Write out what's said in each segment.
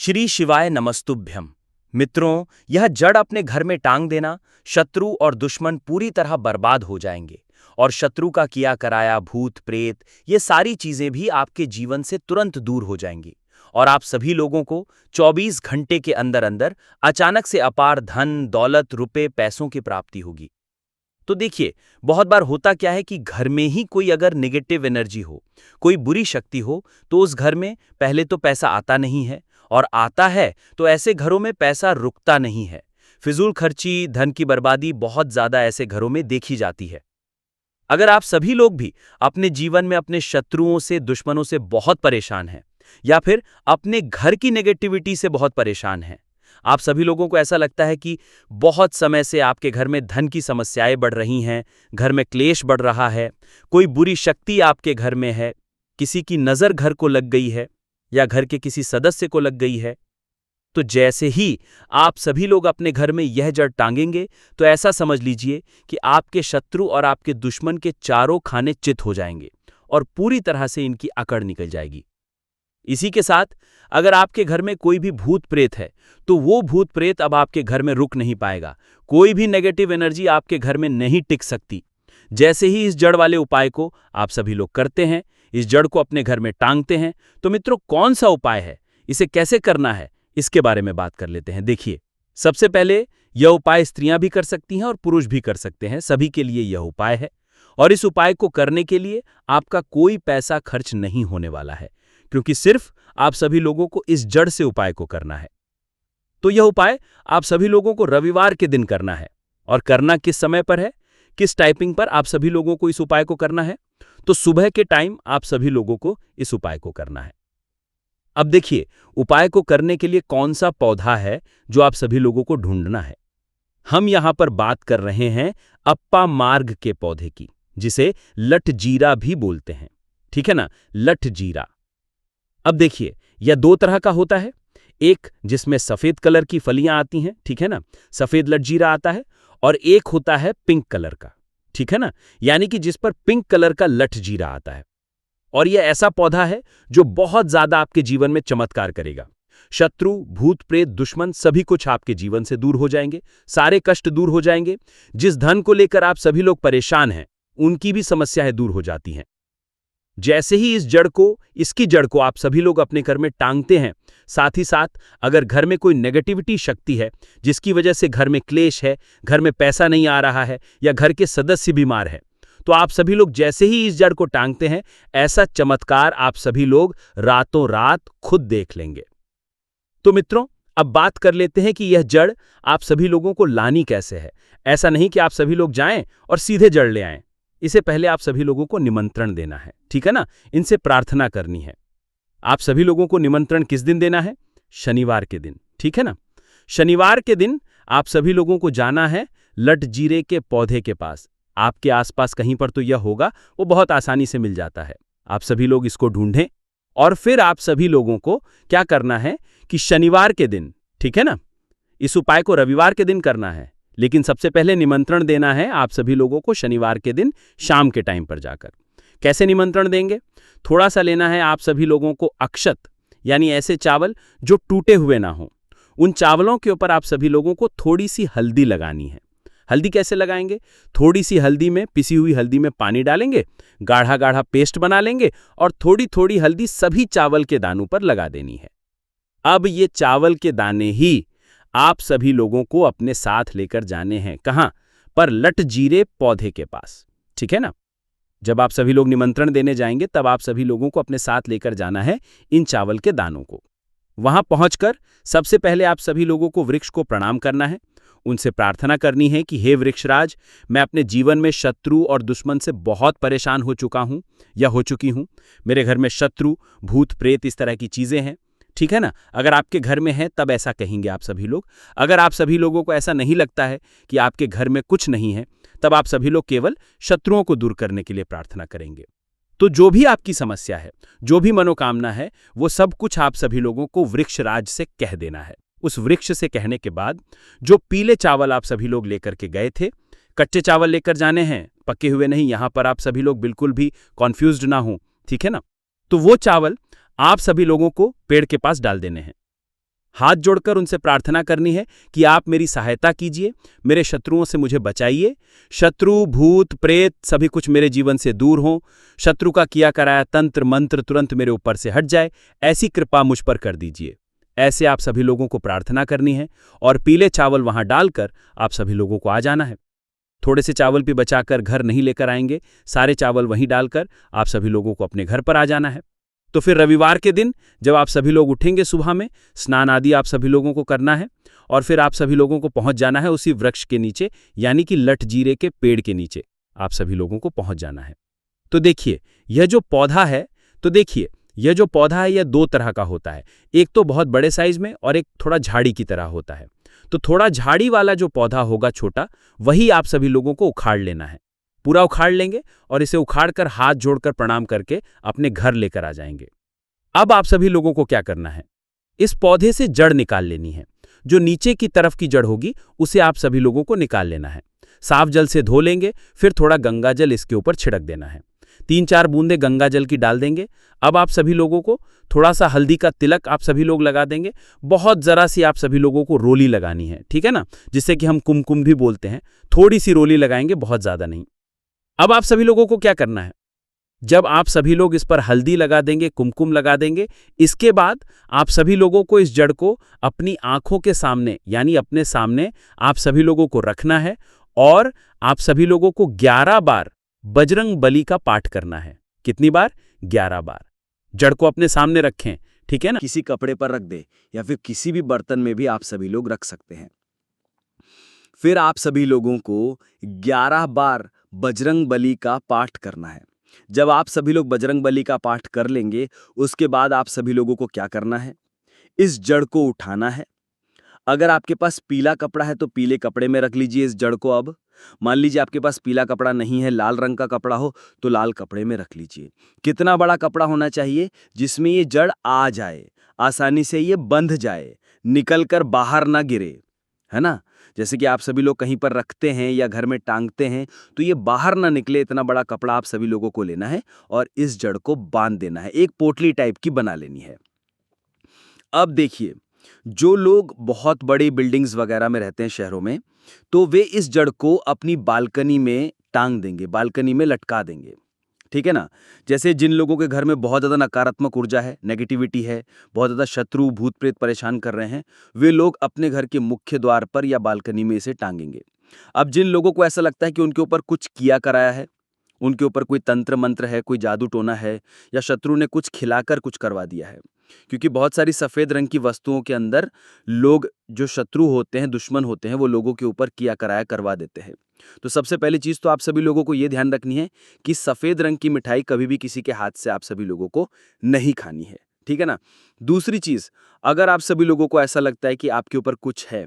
श्री शिवाय नमस्तुभ्यम। मित्रों, यह जड़ अपने घर में टांग देना, शत्रु और दुश्मन पूरी तरह बर्बाद हो जाएंगे और शत्रु का किया कराया भूत प्रेत ये सारी चीजें भी आपके जीवन से तुरंत दूर हो जाएंगी और आप सभी लोगों को 24 घंटे के अंदर अंदर अचानक से अपार धन दौलत रुपए पैसों की प्राप्ति होगी। तो देखिए, बहुत बार होता क्या है कि घर में ही कोई अगर नेगेटिव एनर्जी हो, कोई बुरी शक्ति हो, तो उस घर में पहले तो पैसा आता नहीं है और आता है तो ऐसे घरों में पैसा रुकता नहीं है। फिजूल खर्ची, धन की बर्बादी बहुत ज्यादा ऐसे घरों में देखी जाती है। अगर आप सभी लोग भी अपने जीवन में अपने शत्रुओं से, दुश्मनों से बहुत परेशान हैं या फिर अपने घर की नेगेटिविटी से बहुत परेशान हैं, आप सभी लोगों को ऐसा लगता है कि बहुत समय से आपके घर में धन की समस्याएं बढ़ रही हैं, घर में क्लेश बढ़ रहा है, कोई बुरी शक्ति आपके घर में है, किसी की नजर घर को लग गई है या घर के किसी सदस्य को लग गई है, तो जैसे ही आप सभी लोग अपने घर में यह जड़ टांगेंगे तो ऐसा समझ लीजिए कि आपके शत्रु और आपके दुश्मन के चारों खाने चित हो जाएंगे और पूरी तरह से इनकी अकड़ निकल जाएगी। इसी के साथ अगर आपके घर में कोई भी भूत प्रेत है तो वो भूत प्रेत अब आपके घर में रुक नहीं पाएगा। कोई भी नेगेटिव एनर्जी आपके घर में नहीं टिक सकती। जैसे ही इस जड़ वाले उपाय को आप सभी लोग करते हैं, इस जड़ को अपने घर में टांगते हैं, तो मित्रों कौन सा उपाय है, इसे कैसे करना है, इसके बारे में बात कर लेते हैं। देखिए, सबसे पहले यह उपाय स्त्रियां भी कर सकती हैं और पुरुष भी कर सकते हैं, सभी के लिए यह उपाय है। और इस उपाय को करने के लिए आपका कोई पैसा खर्च नहीं होने वाला है, क्योंकि सिर्फ आप सभी लोगों को इस जड़ से उपाय को करना है। तो यह उपाय आप सभी लोगों को रविवार के दिन करना है। और करना किस समय पर है, किस टाइपिंग पर आप सभी लोगों को इस उपाय को करना है? तो सुबह के टाइम आप सभी लोगों को इस उपाय को करना है। अब देखिए, उपाय को करने के लिए कौन सा पौधा है जो आप सभी लोगों को ढूंढना है। हम यहां पर बात कर रहे हैं अप्पा मार्ग के पौधे की, जिसे लठ जीरा भी बोलते हैं। ठीक है ना, लठ जीरा। अब देखिए, यह दो तरह का होता है। एक जिसमें सफेद कलर की फलियां आती हैं, ठीक है ना, सफेद लठ जीरा आता है, और एक होता है पिंक कलर का, ठीक है ना, यानी कि जिस पर पिंक कलर का लठ जीरा आता है। और यह ऐसा पौधा है जो बहुत ज्यादा आपके जीवन में चमत्कार करेगा। शत्रु, भूत प्रेत, दुश्मन सभी कुछ आपके जीवन से दूर हो जाएंगे, सारे कष्ट दूर हो जाएंगे। जिस धन को लेकर आप सभी लोग परेशान हैं, उनकी भी समस्याएं दूर हो जाती हैं। जैसे ही इसकी जड़ को आप सभी लोग अपने घर में टांगते हैं, साथ ही साथ अगर घर में कोई नेगेटिविटी शक्ति है जिसकी वजह से घर में क्लेश है, घर में पैसा नहीं आ रहा है या घर के सदस्य बीमार है, तो आप सभी लोग जैसे ही इस जड़ को टांगते हैं, ऐसा चमत्कार आप सभी लोग रातों रात खुद देख लेंगे। तो मित्रों, अब बात कर लेते हैं कि यह जड़ आप सभी लोगों को लानी कैसे है। ऐसा नहीं कि आप सभी लोग जाएं और सीधे जड़ ले आएं। इसे पहले आप सभी लोगों को निमंत्रण देना है, ठीक है ना, इनसे प्रार्थना करनी है। आप सभी लोगों को निमंत्रण किस दिन देना है? शनिवार के दिन, ठीक है ना। शनिवार के दिन आप सभी लोगों को जाना है लठ जीरे के पौधे के पास। आपके आसपास कहीं पर तो यह होगा, वो बहुत आसानी से मिल जाता है। आप सभी लोग इसको ढूंढें और फिर आप सभी लोगों को क्या करना है कि शनिवार के दिन, ठीक है ना, इस उपाय को रविवार के दिन करना है, लेकिन सबसे पहले निमंत्रण देना है आप सभी लोगों को शनिवार के दिन शाम के टाइम पर जाकर। कैसे निमंत्रण देंगे? थोड़ा सा लेना है आप सभी लोगों को अक्षत, यानी ऐसे चावल जो टूटे हुए ना हो। उन चावलों के ऊपर आप सभी लोगों को थोड़ी सी हल्दी लगानी है। हल्दी कैसे लगाएंगे? थोड़ी सी हल्दी में, पिसी हुई हल्दी में पानी डालेंगे, गाढ़ा गाढ़ा पेस्ट बना लेंगे और थोड़ी थोड़ी हल्दी सभी चावल के दानों पर लगा देनी है। अब ये चावल के दाने ही आप सभी लोगों को अपने साथ लेकर जाने हैं। कहां पर? लठ जीरे पौधे के पास, ठीक है ना। जब आप सभी लोग निमंत्रण देने जाएंगे, तब आप सभी लोगों को अपने साथ लेकर जाना है इन चावल के दानों को। वहां पहुंचकर सबसे पहले आप सभी लोगों को वृक्ष को प्रणाम करना है। उनसे प्रार्थना करनी है कि हे वृक्षराज, मैं अपने जीवन में शत्रु और दुश्मन से बहुत परेशान हो चुका हूं या हो चुकी हूं। मेरे घर में शत्रु, भूत प्रेत इस तरह की चीजें हैं, ठीक है ना। अगर आपके घर में है तब ऐसा कहेंगे आप सभी लोग। अगर आप सभी लोगों को ऐसा नहीं लगता है कि आपके घर में कुछ नहीं है, तब आप सभी लोग केवल शत्रुओं को दूर करने के लिए प्रार्थना करेंगे। तो जो भी आपकी समस्या है, जो भी मनोकामना है, वो सब कुछ आप सभी लोगों को वृक्षराज से कह देना है। उस वृक्ष से कहने के बाद जो पीले चावल आप सभी लोग लेकर के गए थे, कच्चे चावल लेकर जाने हैं, पके हुए नहीं। यहां पर आप सभी लोग बिल्कुल भी कॉन्फ्यूज्ड ना हो, ठीक है ना। तो वो चावल आप सभी लोगों को पेड़ के पास डाल देने हैं। हाथ जोड़कर उनसे प्रार्थना करनी है कि आप मेरी सहायता कीजिए, मेरे शत्रुओं से मुझे बचाइए, शत्रु, भूत, प्रेत सभी कुछ मेरे जीवन से दूर हों, शत्रु का किया कराया तंत्र मंत्र तुरंत मेरे ऊपर से हट जाए, ऐसी कृपा मुझ पर कर दीजिए। ऐसे आप सभी लोगों को प्रार्थना करनी है और पीले चावल वहां डालकर आप सभी लोगों को आ जाना है। थोड़े से चावल भी बचाकर घर नहीं लेकर आएंगे, सारे चावल वहीं डालकर आप सभी लोगों को अपने घर पर आ जाना है। तो फिर रविवार के दिन जब आप सभी लोग उठेंगे सुबह में, स्नान आदि आप सभी लोगों को करना है और फिर आप सभी लोगों को पहुंच जाना है उसी वृक्ष के नीचे, यानी कि लठ जीरे के पेड़ के नीचे आप सभी लोगों को पहुंच जाना है। तो देखिए, यह जो पौधा है यह दो तरह का होता है। एक तो बहुत बड़े साइज में और एक थोड़ा झाड़ी की तरह होता है। तो थोड़ा झाड़ी वाला जो पौधा होगा छोटा, वही आप सभी लोगों को उखाड़ लेना है। पूरा उखाड़ लेंगे और इसे उखाड़कर हाथ जोड़कर प्रणाम करके अपने घर लेकर आ जाएंगे। अब आप सभी लोगों को क्या करना है, इस पौधे से जड़ निकाल लेनी है। जो नीचे की तरफ की जड़ होगी उसे आप सभी लोगों को निकाल लेना है। साफ जल से धो लेंगे, फिर थोड़ा गंगा जल इसके ऊपर छिड़क देना है। 3-4 बूंदे गंगा जल की डाल देंगे। अब आप सभी लोगों को थोड़ा सा हल्दी का तिलक आप सभी लोग लगा देंगे। बहुत जरा सी आप सभी लोगों को रोली लगानी है, ठीक है ना, जिससे कि हम कुमकुम भी बोलते हैं। थोड़ी सी रोली लगाएंगे, बहुत ज्यादा नहीं। अब आप सभी लोगों को क्या करना है, जब आप सभी लोग इस पर हल्दी लगा देंगे, कुमकुम लगा देंगे, इसके बाद आप सभी लोगों को इस जड़ को अपनी आंखों के सामने यानी अपने सामने आप सभी लोगों को रखना है और आप सभी लोगों को 11 बार बजरंग बली का पाठ करना है। कितनी बार? 11 बार। जड़ को अपने सामने रखें, ठीक है ना। किसी कपड़े पर रख दे या फिर किसी भी बर्तन में भी आप सभी लोग रख सकते हैं। फिर आप सभी लोगों को 11 बार बजरंग बली का पाठ करना है। जब आप सभी लोग बजरंग बली का पाठ कर लेंगे, उसके बाद आप सभी लोगों को क्या करना है, इस जड़ को उठाना है। अगर आपके पास पीला कपड़ा है तो पीले कपड़े में रख लीजिए इस जड़ को। अब मान लीजिए आपके पास पीला कपड़ा नहीं है, लाल रंग का कपड़ा हो तो लाल कपड़े में रख लीजिए। कितना बड़ा कपड़ा होना चाहिए जिसमें ये जड़ आ जाए, आसानी से ये बंध जाए, निकल कर बाहर ना गिरे, है ना। जैसे कि आप सभी लोग कहीं पर रखते हैं या घर में टांगते हैं तो ये बाहर ना निकले, इतना बड़ा कपड़ा आप सभी लोगों को लेना है और इस जड़ को बांध देना है। एक पोटली टाइप की बना लेनी है। अब देखिए, जो लोग बहुत बड़ी बिल्डिंग्स वगैरह में रहते हैं शहरों में, तो वे इस जड़ को अपनी बालकनी में टांग देंगे, बालकनी में लटका देंगे, ठीक है ना। जैसे जिन लोगों के घर में बहुत ज़्यादा नकारात्मक ऊर्जा है, नेगेटिविटी है, बहुत ज़्यादा शत्रु भूत प्रेत परेशान कर रहे हैं, वे लोग अपने घर के मुख्य द्वार पर या बालकनी में इसे टांगेंगे। अब जिन लोगों को ऐसा लगता है कि उनके ऊपर कुछ किया कराया है, उनके ऊपर कोई तंत्र मंत्र है, कोई जादू टोना है या शत्रु ने कुछ खिलाकर कुछ करवा दिया है, क्योंकि बहुत सारी सफ़ेद रंग की वस्तुओं के अंदर लोग जो शत्रु होते हैं, दुश्मन होते हैं, वो लोगों के ऊपर किया कराया करवा देते हैं। तो सबसे पहली चीज़ तो आप सभी लोगों को ये ध्यान रखनी है कि सफ़ेद रंग की मिठाई कभी भी किसी के हाथ से आप सभी लोगों को नहीं खानी है, ठीक है ना। दूसरी चीज़, अगर आप सभी लोगों को ऐसा लगता है कि आपके ऊपर कुछ है,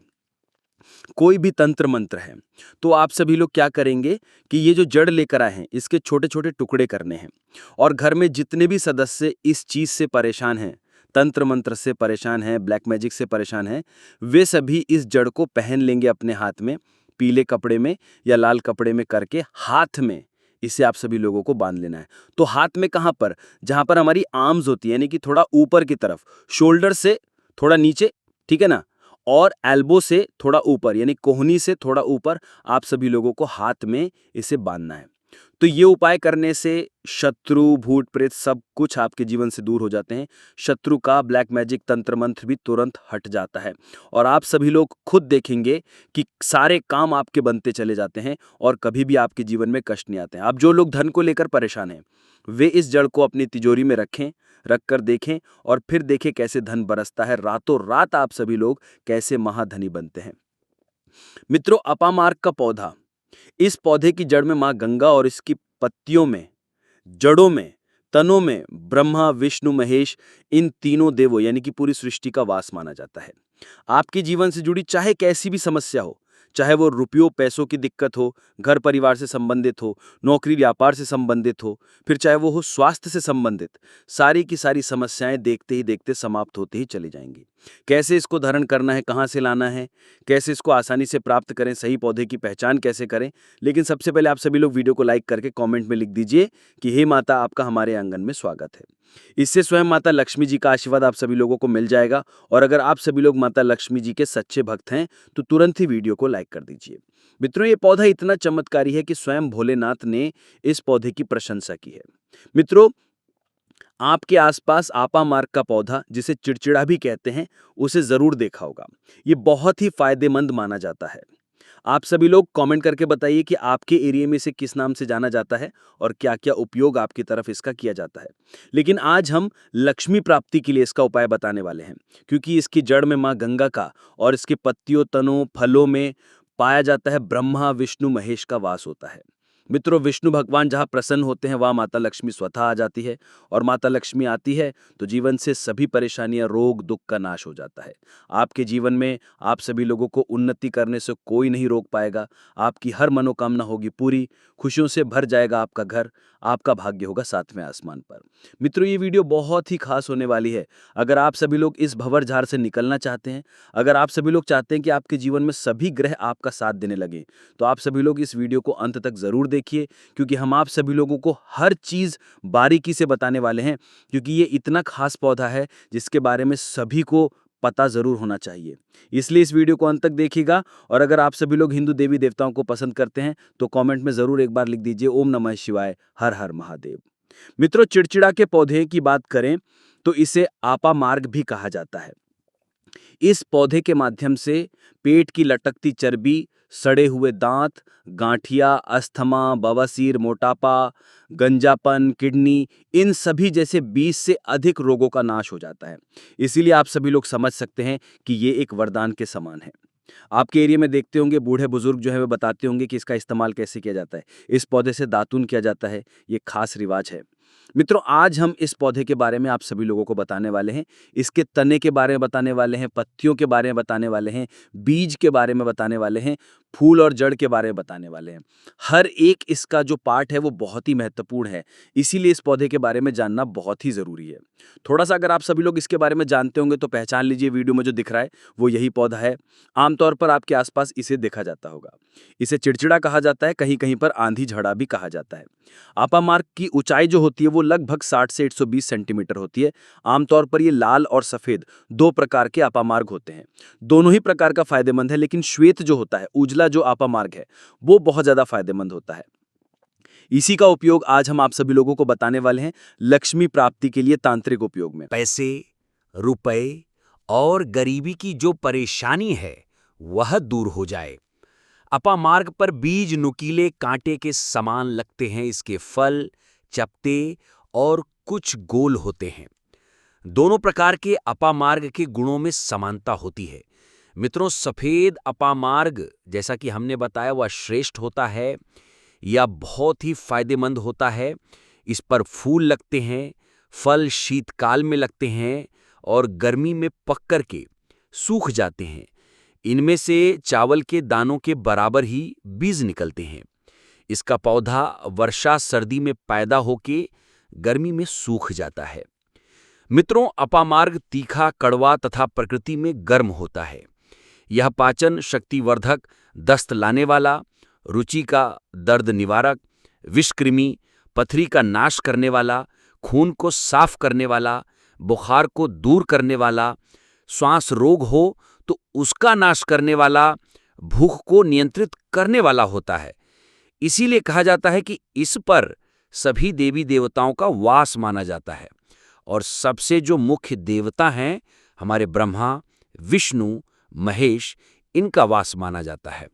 कोई भी तंत्र मंत्र है, तो आप सभी लोग क्या करेंगे कि ये जो जड़ लेकर आए हैं इसके छोटे छोटे टुकड़े करने हैं और घर में जितने भी सदस्य इस चीज से परेशान हैं, तंत्र मंत्र से परेशान हैं, ब्लैक मैजिक से परेशान हैं, वे सभी इस जड़ को पहन लेंगे अपने हाथ में, पीले कपड़े में या लाल कपड़े में करके हाथ में इसे आप सभी लोगों को बांध लेना है। तो हाथ में कहाँ पर? जहां पर हमारी आर्म्स होती है, यानी कि थोड़ा ऊपर की तरफ, शोल्डर से थोड़ा नीचे, ठीक है ना, और एल्बो से थोड़ा ऊपर यानी कोहनी से थोड़ा ऊपर आप सभी लोगों को हाथ में इसे बांधना है। तो ये उपाय करने से शत्रु भूत प्रेत सब कुछ आपके जीवन से दूर हो जाते हैं। शत्रु का ब्लैक मैजिक तंत्र मंत्र भी तुरंत हट जाता है और आप सभी लोग खुद देखेंगे कि सारे काम आपके बनते चले जाते हैं और कभी भी आपके जीवन में कष्ट नहीं आते हैं। आप जो लोग धन को लेकर परेशान हैं, वे इस जड़ को अपनी तिजोरी में रखकर देखें और फिर देखें कैसे धन बरसता है। रातों रात आप सभी लोग कैसे महाधनी बनते हैं। मित्रों, अपामार्क का पौधा, इस पौधे की जड़ में मां गंगा और इसकी पत्तियों में, जड़ों में, तनों में ब्रह्मा विष्णु महेश, इन तीनों देवों यानी कि पूरी सृष्टि का वास माना जाता है। आपके जीवन से जुड़ी चाहे कैसी भी समस्या हो, चाहे वो रुपयों पैसों की दिक्कत हो, घर परिवार से संबंधित हो, नौकरी व्यापार से संबंधित हो, फिर चाहे वो हो स्वास्थ्य से संबंधित, सारी की सारी समस्याएं देखते ही देखते समाप्त होते ही चली जाएंगी। कैसे इसको धारण करना है, कहाँ से लाना है, कैसे इसको आसानी से प्राप्त करें, सही पौधे की पहचान कैसे करें, लेकिन सबसे पहले आप सभी लोग वीडियो को लाइक करके कॉमेंट में लिख दीजिए कि हे माता, आपका हमारे आंगन में स्वागत है। इससे स्वयं माता लक्ष्मी जी का आशीर्वाद आप सभी लोगों को मिल जाएगा। और अगर आप सभी लोग माता लक्ष्मी जी के सच्चे भक्त हैं तो तुरंत ही वीडियो को लाइक कर दीजिए। मित्रों, ये पौधा इतना चमत्कारी है कि स्वयं भोलेनाथ ने इस पौधे की प्रशंसा की है। मित्रों, आपके आसपास आपा मार्ग का पौधा, जिसे चिड़चिड़ा भी कहते हैं, उसे जरूर देखा होगा। ये बहुत ही फायदेमंद माना जाता है। आप सभी लोग कमेंट करके बताइए कि आपके एरिया में इसे किस नाम से जाना जाता है और क्या-क्या उपयोग आपकी तरफ इसका किया जाता है। लेकिन आज हम लक्ष्मी प्राप्ति के लिए इसका उपाय बताने वाले हैं, क्योंकि इसकी जड़ में माँ गंगा का और इसके पत्तियों, तनों, फलों में पाया जाता है ब्रह्मा, विष्णु, महेश का वास होता है। मित्रों, विष्णु भगवान जहाँ प्रसन्न होते हैं वहाँ माता लक्ष्मी स्वतः आ जाती है, और माता लक्ष्मी आती है तो जीवन से सभी परेशानियां, रोग, दुख का नाश हो जाता है। आपके जीवन में आप सभी लोगों को उन्नति करने से कोई नहीं रोक पाएगा। आपकी हर मनोकामना होगी पूरी, खुशियों से भर जाएगा आपका घर, आपका भाग्य होगा सातवें आसमान पर। मित्रों, ये वीडियो बहुत ही खास होने वाली है। अगर आप सभी लोग इस भंवर झार से निकलना चाहते हैं, अगर आप सभी लोग चाहते हैं कि आपके जीवन में सभी ग्रह आपका साथ देने लगे, तो आप सभी लोग इस वीडियो को अंत तक जरूर देखिए, क्योंकि हम आप सभी लोगों को हर चीज बारीकी से बताने वाले हैं। क्योंकि ये इतना खास पौधा है जिसके बारे में सभी को पता जरूर होना चाहिए। इसलिए इस वीडियो को अंत तक देखिएगा। और अगर आप सभी लोग हिंदू देवी देवताओं को पसंद करते हैं तो कमेंट में जरूर एक बार लिख दीजिए ओम नमः शिवाय, हर हर महादेव। मित्रों, चिड़चिड़ा के पौधे की बात करें तो इसे आपा मार्ग भी कहा जाता है। इस पौधे के माध्यम से पेट की लटकती चर्बी, सड़े हुए दांत, गांठिया, अस्थमा, बवासीर, मोटापा, गंजापन, किडनी, इन सभी जैसे 20 से अधिक रोगों का नाश हो जाता है। इसीलिए आप सभी लोग समझ सकते हैं कि ये एक वरदान के समान है। आपके एरिया में देखते होंगे बूढ़े बुजुर्ग जो है वो बताते होंगे कि इसका इस्तेमाल कैसे किया जाता है। इस पौधे से दातून किया जाता है, ये खास रिवाज है। मित्रों, आज हम इस पौधे के बारे में आप सभी लोगों को बताने वाले हैं। इसके तने के बारे में बताने वाले हैं, पत्तियों के बारे में बताने वाले हैं, बीज के बारे में बताने वाले हैं, फूल और जड़ के बारे में बताने वाले हैं। हर एक इसका जो पार्ट है वो बहुत ही महत्वपूर्ण है, इसीलिए इस पौधे के बारे में जानना बहुत ही जरूरी है। थोड़ा सा अगर आप सभी लोग इसके बारे में जानते होंगे तो पहचान लीजिए, वीडियो में जो दिख रहा है वो यही पौधा है। आमतौर पर आपके आसपास इसे देखा जाता होगा। इसे चिड़चिड़ा कहा जाता है, कहीं कहीं पर आंधी झड़ा भी कहा जाता है। आपामार्क की ऊंचाई जो होती है वो लगभग 60 से 120 सेंटीमीटर होती है। आमतौर पर ये लाल और सफेद दो प्रकार के आपामार्ग होते हैं। दोनों ही प्रकार का फायदेमंद है, लेकिन श्वेत जो होता है, उजला जो आपामार्ग है, वो बहुत ज्यादा फायदेमंद होता है। इसी का उपयोग आज हम आप सभी लोगों को बताने वाले हैं लक्ष्मी प्राप्ति के लिए तांत्रिक उपयोग में। पैसे, रुपए और गरीबी की जो परेशानी है वह दूर हो जाए। अपामार्ग पर बीज नुकीले कांटे के समान लगते हैं। इसके फल चपटे और कुछ गोल होते हैं। दोनों प्रकार के अपामार्ग के गुणों में समानता होती है। मित्रों, सफेद अपामार्ग जैसा कि हमने बताया वह श्रेष्ठ होता है या बहुत ही फायदेमंद होता है। इस पर फूल लगते हैं, फल शीतकाल में लगते हैं और गर्मी में पक कर के सूख जाते हैं। इनमें से चावल के दानों के बराबर ही बीज निकलते हैं। इसका पौधा वर्षा सर्दी में पैदा होके गर्मी में सूख जाता है। मित्रों, अपामार्ग तीखा, कड़वा तथा प्रकृति में गर्म होता है। यह पाचन शक्तिवर्धक, दस्त लाने वाला, रुचि का दर्द निवारक, विषकृमि, पथरी का नाश करने वाला, खून को साफ करने वाला, बुखार को दूर करने वाला, श्वास रोग हो तो उसका नाश करने वाला, भूख को नियंत्रित करने वाला होता है। इसीलिए कहा जाता है कि इस पर सभी देवी देवताओं का वास माना जाता है और सबसे जो मुख्य देवता हैं हमारे ब्रह्मा, विष्णु, महेश, इनका वास माना जाता है।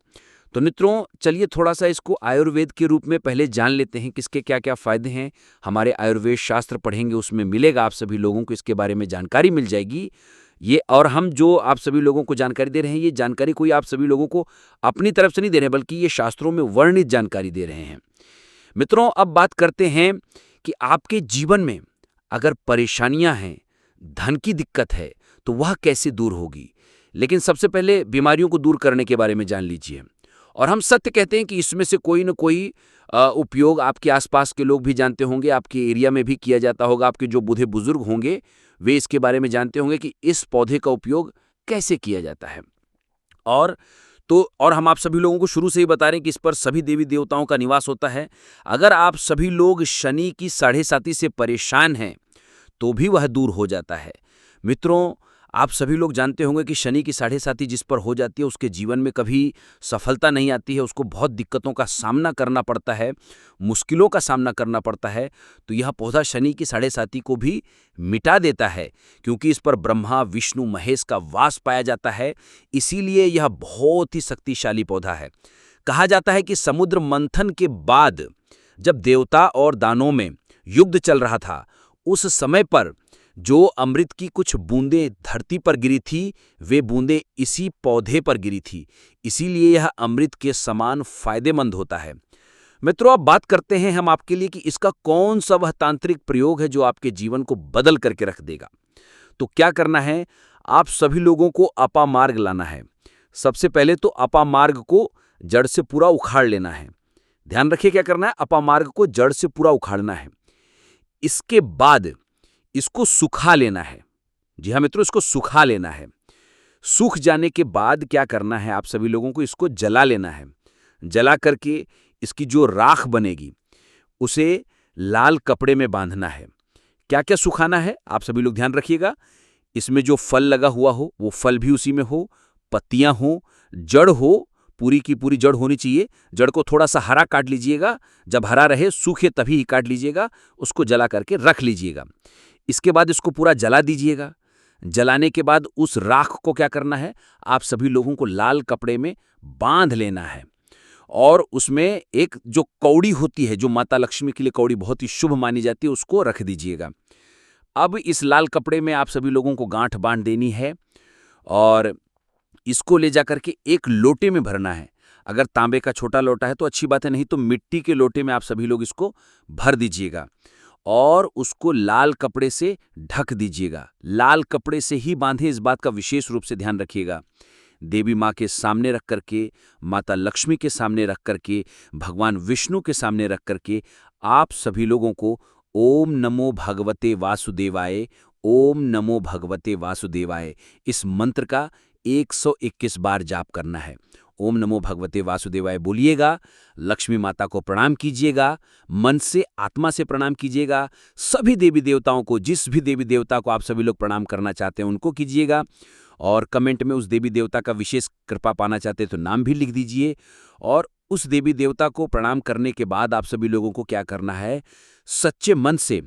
तो मित्रों, चलिए थोड़ा सा इसको आयुर्वेद के रूप में पहले जान लेते हैं, किसके क्या क्या फायदे हैं। हमारे आयुर्वेद शास्त्र पढ़ेंगे, उसमें मिलेगा, आप सभी लोगों को इसके बारे में जानकारी मिल जाएगी। ये और हम जो आप सभी लोगों को जानकारी दे रहे हैं, ये जानकारी कोई आप सभी लोगों को अपनी तरफ से नहीं दे रहे हैं, बल्कि ये शास्त्रों में वर्णित जानकारी दे रहे हैं। मित्रों, अब बात करते हैं कि आपके जीवन में अगर परेशानियां हैं, धन की दिक्कत है, तो वह कैसे दूर होगी। लेकिन सबसे पहले बीमारियों को दूर करने के बारे में जान लीजिए। और हम सत्य कहते हैं कि इसमें से कोई न कोई उपयोग आपके आसपास के लोग भी जानते होंगे, आपके एरिया में भी किया जाता होगा। आपके जो बूढ़े बुजुर्ग होंगे वे इसके बारे में जानते होंगे कि इस पौधे का उपयोग कैसे किया जाता है। और हम आप सभी लोगों को शुरू से ही बता रहे हैं कि इस पर सभी देवी देवताओं का निवास होता है। अगर आप सभी लोग शनि की 7.5 से परेशान हैं तो भी वह दूर हो जाता है। मित्रों, आप सभी लोग जानते होंगे कि शनि की 7.5 जिस पर हो जाती है उसके जीवन में कभी सफलता नहीं आती है, उसको बहुत दिक्कतों का सामना करना पड़ता है, मुश्किलों का सामना करना पड़ता है। तो यह पौधा शनि की 7.5 को भी मिटा देता है, क्योंकि इस पर ब्रह्मा, विष्णु, महेश का वास पाया जाता है। इसीलिए यह बहुत ही शक्तिशाली पौधा है। कहा जाता है कि समुद्र मंथन के बाद जब देवता और दानवों में युद्ध चल रहा था, उस समय पर जो अमृत की कुछ बूंदें धरती पर गिरी थी, वे बूंदें इसी पौधे पर गिरी थी। इसीलिए यह अमृत के समान फायदेमंद होता है। मित्रों, अब बात करते हैं हम आपके लिए कि इसका कौन सा वह तांत्रिक प्रयोग है जो आपके जीवन को बदल करके रख देगा। तो क्या करना है, आप सभी लोगों को अपामार्ग लाना है। सबसे पहले तो अपामार्ग को जड़ से पूरा उखाड़ लेना है। ध्यान रखिए क्या करना है, अपामार्ग को जड़ से पूरा उखाड़ना है। इसके बाद इसको सुखा लेना है। जी हाँ मित्रों, इसको सुखा लेना है। सूख जाने के बाद क्या करना है, आप सभी लोगों को इसको जला लेना है। जला करके इसकी जो राख बनेगी उसे लाल कपड़े में बांधना है। क्या क्या सुखाना है, आप सभी लोग ध्यान रखिएगा। इसमें जो फल लगा हुआ हो वो फल भी उसी में हो, पत्तियां हो, जड़ हो, पूरी की पूरी जड़ होनी चाहिए। जड़ को थोड़ा सा हरा काट लीजिएगा, जब हरा रहे सूखे तभी ही काट लीजिएगा। उसको जला करके रख लीजिएगा। इसके बाद इसको पूरा जला दीजिएगा। जलाने के बाद उस राख को क्या करना है, आप सभी लोगों को लाल कपड़े में बांध लेना है और उसमें एक जो कौड़ी होती है, जो माता लक्ष्मी के लिए कौड़ी बहुत ही शुभ मानी जाती है, उसको रख दीजिएगा। अब इस लाल कपड़े में आप सभी लोगों को गांठ बांध देनी है और इसको ले जाकर के एक लोटे में भरना है। अगर तांबे का छोटा लोटा है तो अच्छी बात है, नहीं तो मिट्टी के लोटे में आप सभी लोग इसको भर दीजिएगा और उसको लाल कपड़े से ढक दीजिएगा। लाल कपड़े से ही बांधे, इस बात का विशेष रूप से ध्यान रखिएगा। देवी माँ के सामने रख करके, माता लक्ष्मी के सामने रख करके, भगवान विष्णु के सामने रख करके आप सभी लोगों को ओम नमो भगवते वासुदेवाय, ओम नमो भगवते वासुदेवाय इस मंत्र का 121 बार जाप करना है। ओम नमो भगवते वासुदेवाय बोलिएगा, लक्ष्मी माता को प्रणाम कीजिएगा, मन से आत्मा से प्रणाम कीजिएगा। सभी देवी देवताओं को, जिस भी देवी देवता को आप सभी लोग प्रणाम करना चाहते हैं उनको कीजिएगा और कमेंट में उस देवी देवता का विशेष कृपा पाना चाहते हैं तो नाम भी लिख दीजिए। और उस देवी देवता को प्रणाम करने के बाद आप सभी लोगों को क्या करना है, सच्चे मन से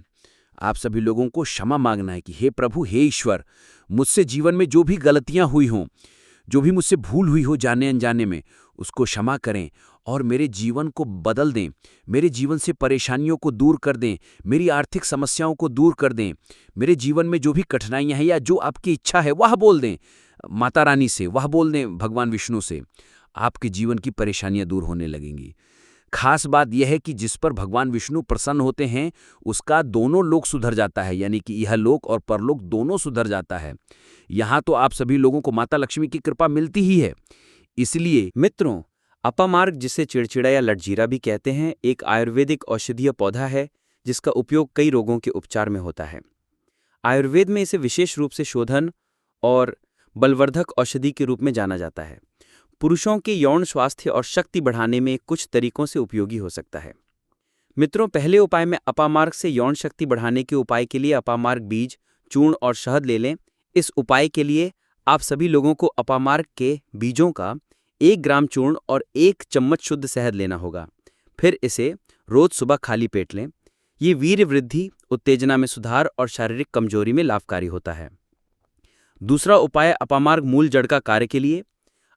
आप सभी लोगों को क्षमा मांगना है कि हे प्रभु, हे ईश्वर, मुझसे जीवन में जो भी गलतियां हुई हों, जो भी मुझसे भूल हुई हो जाने अनजाने में, उसको क्षमा करें और मेरे जीवन को बदल दें, मेरे जीवन से परेशानियों को दूर कर दें, मेरी आर्थिक समस्याओं को दूर कर दें, मेरे जीवन में जो भी कठिनाइयां हैं या जो आपकी इच्छा है वह बोल दें माता रानी से, वह बोल दें भगवान विष्णु से, आपके जीवन की परेशानियां दूर होने लगेंगी। खास बात यह है कि जिस पर भगवान विष्णु प्रसन्न होते हैं उसका दोनों लोक सुधर जाता है, यानी कि यह लोक और परलोक दोनों सुधर जाता है। यहाँ तो आप सभी लोगों को माता लक्ष्मी की कृपा मिलती ही है। इसलिए मित्रों, अपामार्ग, जिसे चिड़चिड़ा या लटजीरा भी कहते हैं, एक आयुर्वेदिक औषधीय पौधा है जिसका उपयोग कई रोगों के उपचार में होता है। आयुर्वेद में इसे विशेष रूप से शोधन और बलवर्धक औषधि के रूप में जाना जाता है। पुरुषों के यौन स्वास्थ्य और शक्ति बढ़ाने में कुछ तरीकों से उपयोगी हो सकता है। मित्रों, पहले उपाय में अपामार्ग से यौन शक्ति बढ़ाने के उपाय के लिए अपामार्ग बीज, चूर्ण और शहद ले लें। इस उपाय के लिए आप सभी लोगों को अपामार्ग के बीजों का 1 ग्राम चूर्ण और 1 चम्मच शुद्ध शहद लेना होगा। फिर इसे रोज सुबह खाली पेट लें। ये वीर्य वृद्धि, उत्तेजना में सुधार और शारीरिक कमजोरी में लाभकारी होता है। दूसरा उपाय अपामार्ग मूल जड़ का कार्य के लिए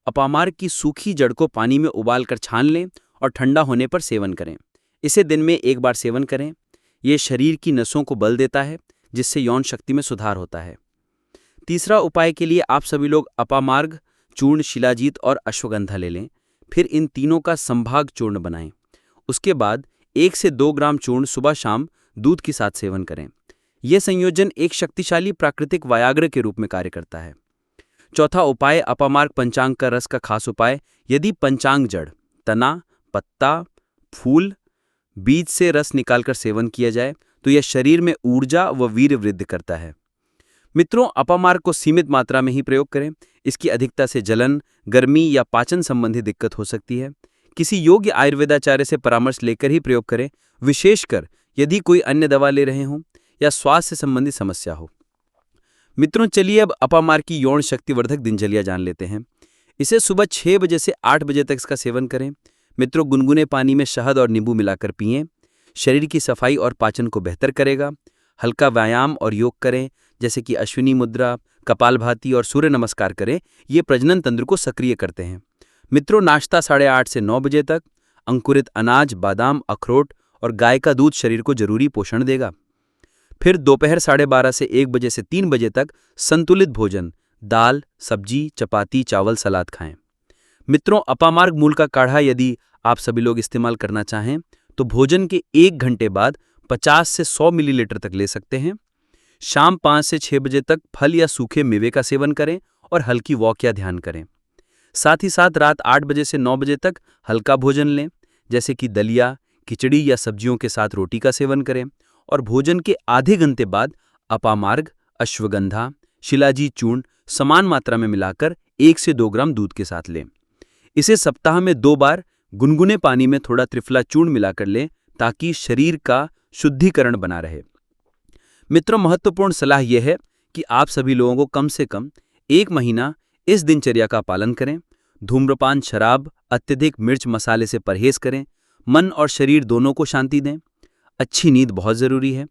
अपामार्ग की सूखी जड़ को पानी में उबालकर छान लें और ठंडा होने पर सेवन करें। इसे दिन में 1 बार सेवन करें। यह शरीर की नसों को बल देता है, जिससे यौन शक्ति में सुधार होता है। तीसरा उपाय के लिए आप सभी लोग अपामार्ग, चूर्ण, शिलाजीत और अश्वगंधा ले लें। फिर इन तीनों का संभाग चूर्ण बनाएं। उसके बाद 1 से 2 ग्राम चूर्ण सुबह शाम दूध के साथ सेवन करें। यह संयोजन एक शक्तिशाली प्राकृतिक वायाग्र के रूप में कार्य करता है। चौथा उपाय अपामार्ग पंचांग का रस का खास उपाय। यदि पंचांग जड़, तना, पत्ता, फूल, बीज से रस निकालकर सेवन किया जाए तो यह शरीर में ऊर्जा व वीर्य वृद्धि करता है। मित्रों, अपामार्ग को सीमित मात्रा में ही प्रयोग करें। इसकी अधिकता से जलन, गर्मी या पाचन संबंधी दिक्कत हो सकती है। किसी योग्य आयुर्वेदाचार्य से परामर्श लेकर ही प्रयोग करें, विशेषकर यदि कोई अन्य दवा ले रहे हों या स्वास्थ्य से संबंधित समस्या हो। मित्रों, चलिए अब अपामार्ग की यौन शक्तिवर्धक दिनचर्या जान लेते हैं। इसे सुबह 6 बजे से 8 बजे तक इसका सेवन करें। मित्रों, गुनगुने पानी में शहद और नींबू मिलाकर पिएं। शरीर की सफाई और पाचन को बेहतर करेगा। हल्का व्यायाम और योग करें, जैसे कि अश्विनी मुद्रा, कपालभाति और सूर्य नमस्कार करें। ये प्रजनन तंत्र को सक्रिय करते हैं। मित्रों, नाश्ता 8:30 से 9 बजे तक। अंकुरित अनाज, बादाम, अखरोट और गाय का दूध शरीर को जरूरी पोषण देगा। फिर दोपहर 12:30 से 1 बजे से 3 बजे तक संतुलित भोजन, दाल, सब्जी, चपाती, चावल, सलाद खाएं। मित्रों, अपामार्ग मूल का काढ़ा यदि आप सभी लोग इस्तेमाल करना चाहें तो भोजन के 1 घंटे बाद 50 से 100 मिलीलीटर तक ले सकते हैं। शाम 5 से 6 बजे तक फल या सूखे मेवे का सेवन करें और हल्की वॉक या ध्यान करें। साथ ही साथ रात 8 बजे से 9 बजे तक हल्का भोजन लें, जैसे कि दलिया, खिचड़ी या सब्जियों के साथ रोटी का सेवन करें। और भोजन के आधे घंटे बाद अपामार्ग, अश्वगंधा, शिलाजी चूर्ण समान मात्रा में मिलाकर 1 से 2 ग्राम दूध के साथ लें। इसे सप्ताह में 2 बार गुनगुने पानी में थोड़ा त्रिफला चूर्ण मिलाकर लें, ताकि शरीर का शुद्धिकरण बना रहे। मित्रों, महत्वपूर्ण सलाह यह है कि आप सभी लोगों को कम से कम 1 महीना इस दिनचर्या का पालन करें। धूम्रपान, शराब, अत्यधिक मिर्च मसाले से परहेज करें। मन और शरीर दोनों को शांति दें। अच्छी नींद बहुत ज़रूरी है।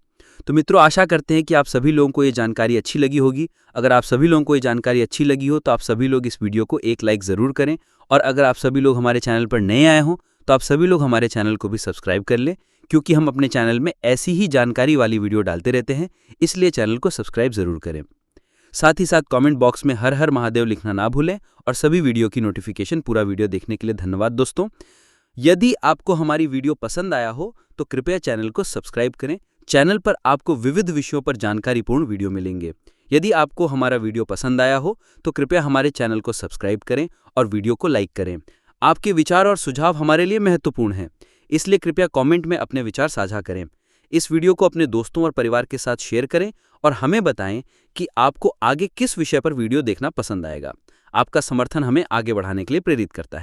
तो मित्रों, आशा करते हैं कि आप सभी लोगों को ये जानकारी अच्छी लगी होगी। अगर आप सभी लोगों को ये जानकारी अच्छी लगी हो तो आप सभी लोग इस वीडियो को एक लाइक ज़रूर करें। और अगर आप सभी लोग हमारे चैनल पर नए आए हों तो आप सभी लोग हमारे चैनल को भी सब्सक्राइब कर लें, क्योंकि हम अपने चैनल में ऐसी ही जानकारी वाली वीडियो डालते रहते हैं। इसलिए चैनल को सब्सक्राइब ज़रूर करें। साथ ही साथ कमेंट बॉक्स में हर हर महादेव लिखना ना भूलें। और सभी वीडियो की नोटिफिकेशन पूरा वीडियो देखने के लिए धन्यवाद दोस्तों। यदि आपको हमारी वीडियो पसंद आया हो तो कृपया चैनल को सब्सक्राइब करें। चैनल पर आपको विविध विषयों पर जानकारीपूर्ण वीडियो मिलेंगे। यदि आपको हमारा वीडियो पसंद आया हो तो कृपया हमारे चैनल को सब्सक्राइब करें और वीडियो को लाइक करें। आपके विचार और सुझाव हमारे लिए महत्वपूर्ण हैं, इसलिए कृपया कमेंट में अपने विचार साझा करें। इस वीडियो को अपने दोस्तों और परिवार के साथ शेयर करें और हमें बताएं कि आपको आगे किस विषय पर वीडियो देखना पसंद आएगा। आपका समर्थन हमें आगे बढ़ाने के लिए प्रेरित करता है।